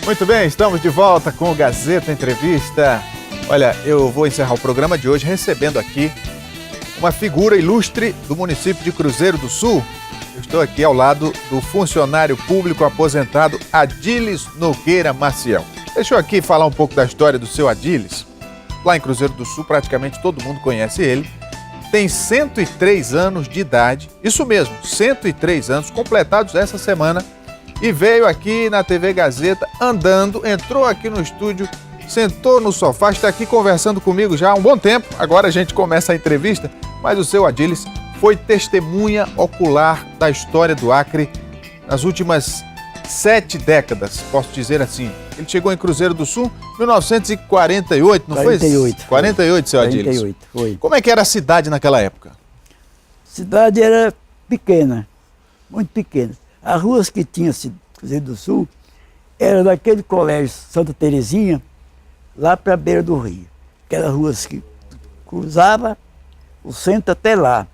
Muito bem, estamos de volta com o Gazeta Entrevista. Olha, eu vou encerrar o programa de hoje recebendo aqui uma figura ilustre do município de Cruzeiro do Sul. Eu estou aqui ao lado do funcionário público aposentado Adilis Nogueira Maciel. Deixa eu aqui falar um pouco da história do seu Adilis. Lá em Cruzeiro do Sul, praticamente todo mundo conhece ele. Tem 103 anos de idade, isso mesmo, 103 anos completados essa semana. E veio aqui na TV Gazeta andando, entrou aqui no estúdio, sentou no sofá, está aqui conversando comigo já há um bom tempo. Agora a gente começa a entrevista, mas o seu Adilis foi testemunha ocular da história do Acre nas últimas 7 décadas, posso dizer assim. Ele chegou em Cruzeiro do Sul em 1948, não 48, foi? 48, seu Adilis. 48, foi. Como é que era a cidade naquela época? A cidade era pequena, muito pequena. As ruas que tinha Cruzeiro do Sul era daquele colégio Santa Terezinha, lá para a beira do rio. Aquelas ruas que cruzava o centro até lá.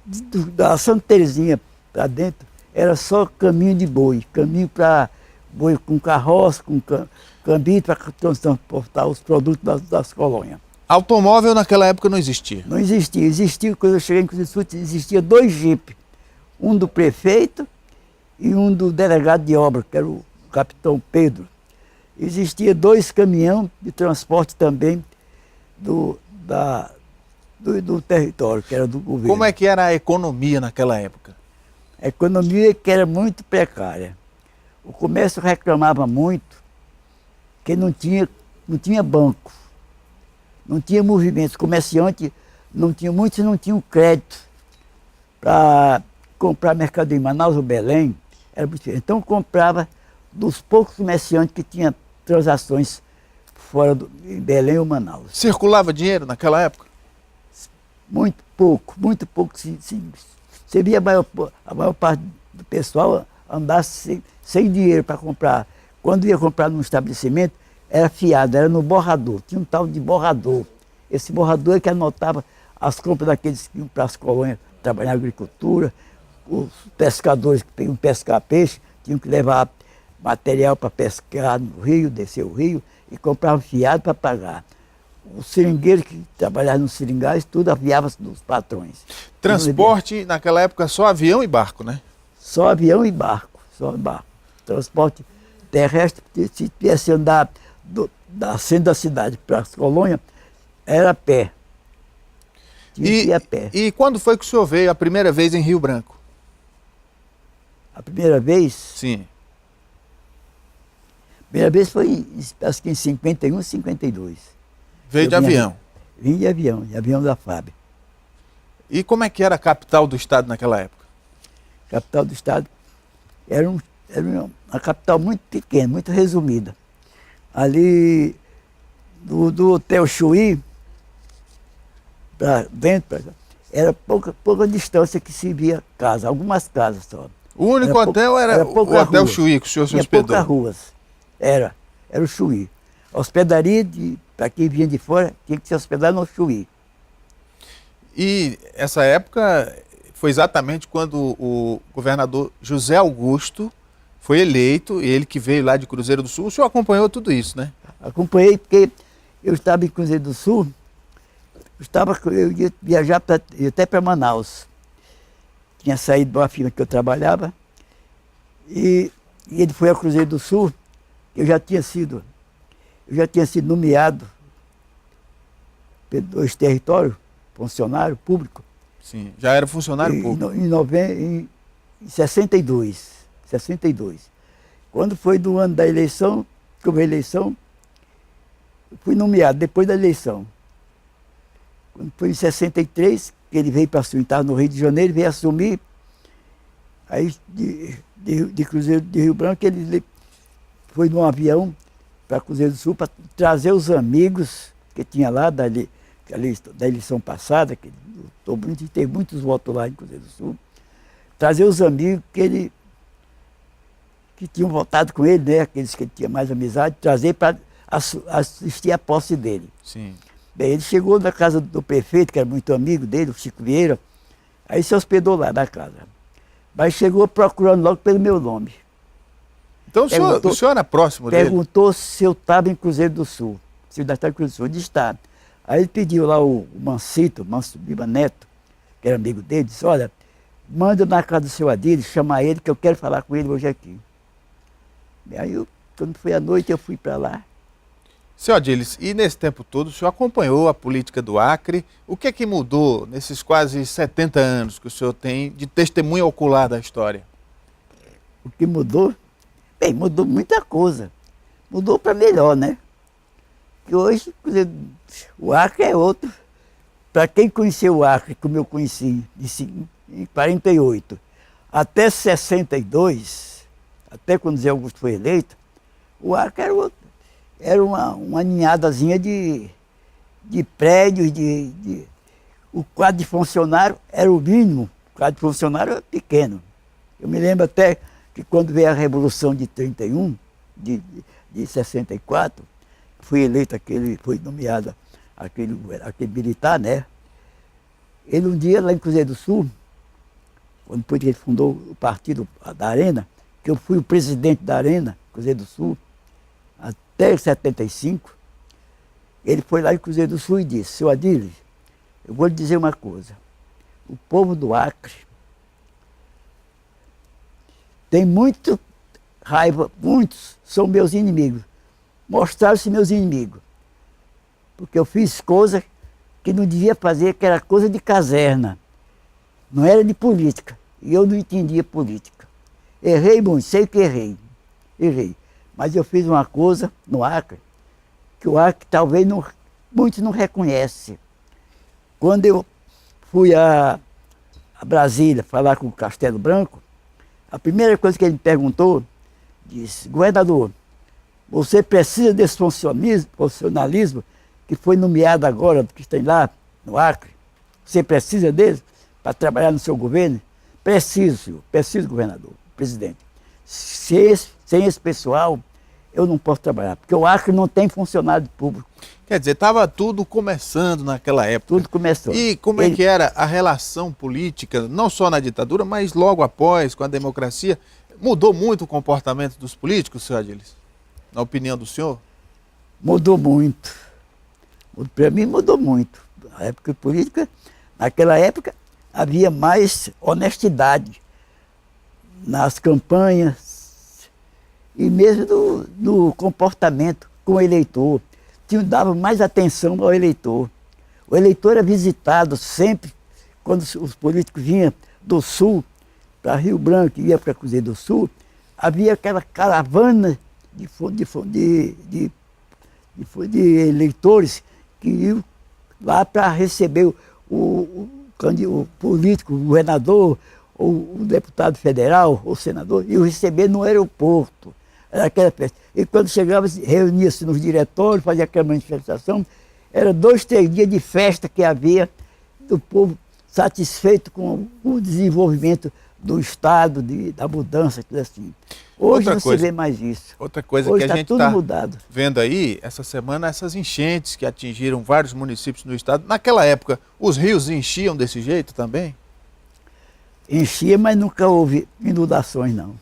Da Santa Terezinha para dentro era só caminho de boi, caminho para boi com carroça, com caminho para transportar os produtos das colônias. Automóvel naquela época não existia? Não existia. Existia, quando eu cheguei em Cruzeiro do Sul, existia 2 jipes. Um do prefeito e um do delegado de obra, que era o capitão Pedro. Existia 2 caminhões de transporte também do território, que era do governo. Como é que era a economia naquela época? A economia que era muito precária. O comércio reclamava muito que não tinha banco, não tinha movimento. Os comerciantes muitos não tinham crédito para comprar mercadoria em Manaus ou Belém. Era muito difícil. Então comprava dos poucos comerciantes que tinham transações fora em Belém ou Manaus. Circulava dinheiro naquela época? Muito pouco. Você via a maior parte do pessoal andar sem dinheiro para comprar. Quando ia comprar num estabelecimento, era fiado, era no borrador. Tinha um tal de borrador. Esse borrador é que anotava as compras daqueles que iam para as colônias trabalhar na agricultura. Os pescadores que iam pescar peixe tinham que levar material para pescar no rio, descer o rio e compravam fiado para pagar. Os seringueiros que trabalhavam nos seringais, tudo aviava-se dos patrões. Transporte naquela época só avião e barco, né? Só avião e barco, só barco. Transporte terrestre, se tivesse andar da centro da cidade para as colônias, era a pé. Tinha que ir a pé. E quando foi que o senhor veio a primeira vez em Rio Branco? A primeira vez? Sim. A primeira vez foi, acho que em 51, 52. Veio de avião? Vim de avião da FAB. E como é que era a capital do estado naquela época? A capital do estado era uma capital muito pequena, muito resumida. Ali do Hotel Chuí, para dentro, era pouca distância que se via casa, algumas casas só. O único hotel era o Hotel Chuí, que o senhor se hospedou? Tinha poucas ruas. Era o Chuí. A hospedaria, para quem vinha de fora, tinha que se hospedar no Chuí. E essa época foi exatamente quando o governador José Augusto foi eleito, ele que veio lá de Cruzeiro do Sul. O senhor acompanhou tudo isso, né? Acompanhei porque eu estava em Cruzeiro do Sul, eu ia viajar até para Manaus. Tinha saído de uma firma que eu trabalhava e ele foi ao Cruzeiro do Sul. Eu já tinha sido nomeado pelos 2 territórios, funcionário público. Sim, já era funcionário público. Em 62. Quando foi do ano da eleição, que houve a eleição, eu fui nomeado depois da eleição. Quando foi em 63, que ele veio para assumir, estava no Rio de Janeiro, veio assumir, aí de Cruzeiro de Rio Branco, ele foi num avião para Cruzeiro do Sul para trazer os amigos que tinha lá da eleição passada, que teve muitos votos lá em Cruzeiro do Sul, trazer os amigos que tinham votado com ele, né, aqueles que tinham mais amizade, trazer para assistir a posse dele. Sim. Bem, ele chegou na casa do prefeito, que era muito amigo dele, o Chico Vieira, aí se hospedou lá na casa. Mas chegou procurando logo pelo meu nome. Então o senhor era próximo dele? Perguntou se eu estava em Cruzeiro do Sul. Se eu ainda estava em Cruzeiro do Sul, de estado. Aí ele pediu lá o Mancito, Manso Biba Neto, que era amigo dele, disse, olha, manda na casa do seu Adílio, chamar ele, que eu quero falar com ele hoje aqui. E aí, quando foi à noite, eu fui para lá. Senhor Adílis, e nesse tempo todo o senhor acompanhou a política do Acre. O que é que mudou nesses quase 70 anos que o senhor tem de testemunha ocular da história? O que mudou? Bem, mudou muita coisa. Mudou para melhor, né? Que hoje, o Acre é outro. Para quem conheceu o Acre, como eu conheci em 48, até 62, até quando Zé Augusto foi eleito, o Acre era outro. Era uma ninhadazinha de prédios, o quadro de funcionário era o mínimo, o quadro de funcionário era pequeno. Eu me lembro até que quando veio a Revolução de 31, de 64, fui eleito foi nomeado aquele militar, né? Ele um dia lá em Cruzeiro do Sul, quando depois que ele fundou o partido da Arena, que eu fui o presidente da Arena, Cruzeiro do Sul, até 75, ele foi lá em Cruzeiro do Sul e disse, seu Adílio, eu vou lhe dizer uma coisa, o povo do Acre tem muito raiva, muitos são meus inimigos, mostraram-se meus inimigos, porque eu fiz coisas que não devia fazer, que era coisa de caserna, não era de política, e eu não entendia política. Errei muito, sei que errei. Mas eu fiz uma coisa no Acre, que o Acre talvez muitos não reconhecem. Quando eu fui a Brasília falar com o Castelo Branco, a primeira coisa que ele me perguntou, disse, governador, você precisa desse funcionalismo que foi nomeado agora, que tem lá no Acre? Você precisa dele para trabalhar no seu governo? Preciso, senhor, preciso, governador, presidente. Sem esse pessoal, eu não posso trabalhar, porque o Acre não tem funcionário público. Quer dizer, estava tudo começando naquela época. Tudo começou. E como é que era a relação política, não só na ditadura, mas logo após, com a democracia? Mudou muito o comportamento dos políticos, senhor Adílis? Na opinião do senhor? Mudou muito. Para mim mudou muito. Na época política, naquela época, havia mais honestidade nas campanhas e mesmo no comportamento com o eleitor. Dava mais atenção ao eleitor. O eleitor era visitado sempre, quando os políticos vinham do Sul, para Rio Branco, ia para Cruzeiro do Sul, havia aquela caravana de eleitores que iam lá para receber o político, o governador, ou o deputado federal, ou o senador, e o receber no aeroporto. Era aquela festa. E quando chegava, reunia-se nos diretórios, fazia aquela manifestação. Era 2, 3 dias de festa que havia do povo satisfeito com o desenvolvimento do Estado, da mudança, tudo assim. Hoje não se vê mais isso. Outra coisa hoje que a gente tudo está mudado. Vendo aí, essa semana, essas enchentes que atingiram vários municípios do estado. Naquela época, os rios enchiam desse jeito também? Enchia, mas nunca houve inundações, não.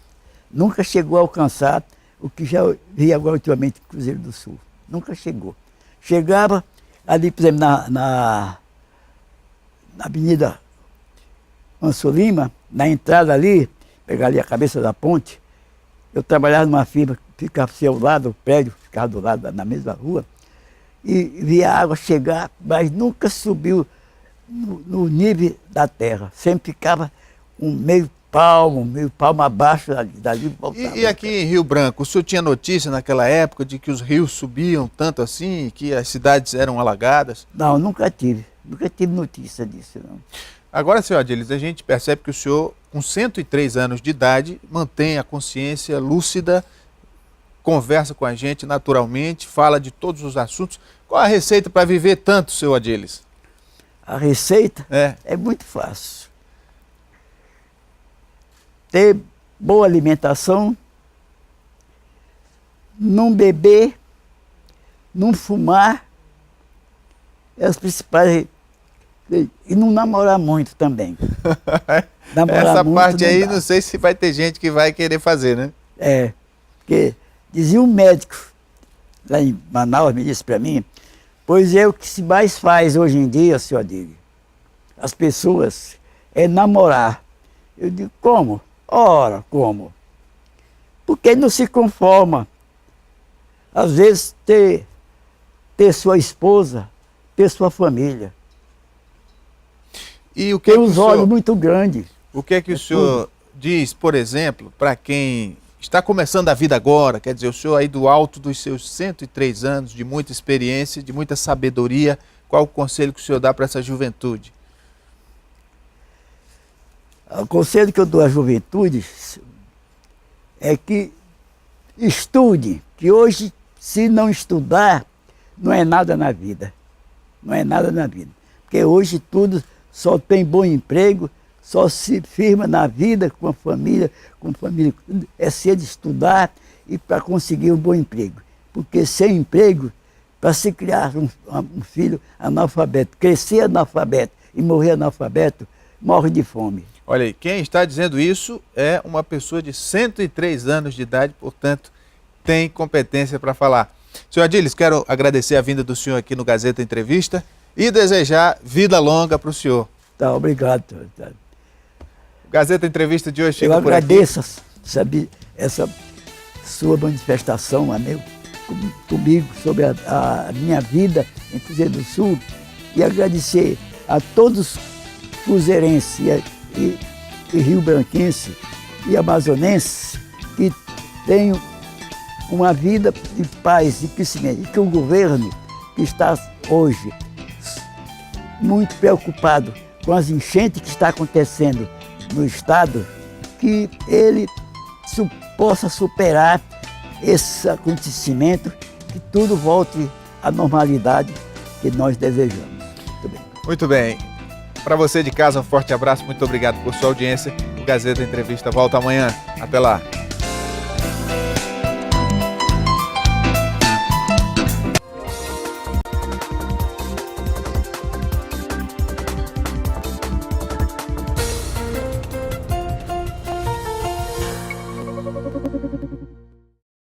Nunca chegou a alcançar o que já vi agora ultimamente no Cruzeiro do Sul. Nunca chegou. Chegava ali, por exemplo, na Avenida Manso Lima, na entrada ali, pegar ali a cabeça da ponte, eu trabalhava numa firma que ficava ao lado, o prédio ficava do lado, na mesma rua, e via a água chegar, mas nunca subiu no nível da terra. Sempre ficava meio palmo abaixo dali. E aqui em Rio Branco, o senhor tinha notícia naquela época de que os rios subiam tanto assim, que as cidades eram alagadas? Não, nunca tive notícia disso, não. Agora, senhor Adílis, a gente percebe que o senhor, com 103 anos de idade, mantém a consciência lúcida, conversa com a gente naturalmente, fala de todos os assuntos. Qual a receita para viver tanto, senhor Adílis? A receita é muito fácil. Ter boa alimentação, não beber, não fumar, é as principais. E não namorar muito também. Essa parte aí não sei se vai ter gente que vai querer fazer, né? Porque dizia um médico lá em Manaus, me disse para mim, pois é o que se mais faz hoje em dia, senhor Adílio, as pessoas, é namorar. Eu digo, como? Ora, como? Porque não se conforma. Às vezes ter sua esposa, ter sua família. E o que Tem que o uns senhor, olhos muito grandes. o que é que o senhor diz, por exemplo, para quem está começando a vida agora, quer dizer, o senhor aí do alto dos seus 103 anos, de muita experiência, de muita sabedoria, qual o conselho que o senhor dá para essa juventude? O conselho que eu dou à juventude é que estude, que hoje, se não estudar, não é nada na vida. Não é nada na vida. Porque hoje tudo só tem bom emprego, só se firma na vida com a família, é cedo estudar e para conseguir um bom emprego. Porque sem emprego, para se criar um filho analfabeto, crescer analfabeto e morrer analfabeto, morre de fome. Olha aí, quem está dizendo isso é uma pessoa de 103 anos de idade, portanto, tem competência para falar. Senhor Adílio, quero agradecer a vinda do senhor aqui no Gazeta Entrevista e desejar vida longa para o senhor. Tá, obrigado. O Gazeta Entrevista de hoje Eu chega por aqui. agradeço, sabe, essa sua manifestação, comigo, sobre a minha vida em Cruzeiro do Sul, e agradecer a todos os cruzeirenses e rio-branquenses e amazonenses que tenham uma vida de paz e crescimento, e que o governo que está hoje muito preocupado com as enchentes que está acontecendo no estado, que ele possa superar esse acontecimento, que tudo volte à normalidade que nós desejamos. Muito bem. Muito bem. Para você de casa, um forte abraço. Muito obrigado por sua audiência. O Gazeta Entrevista volta amanhã. Até lá.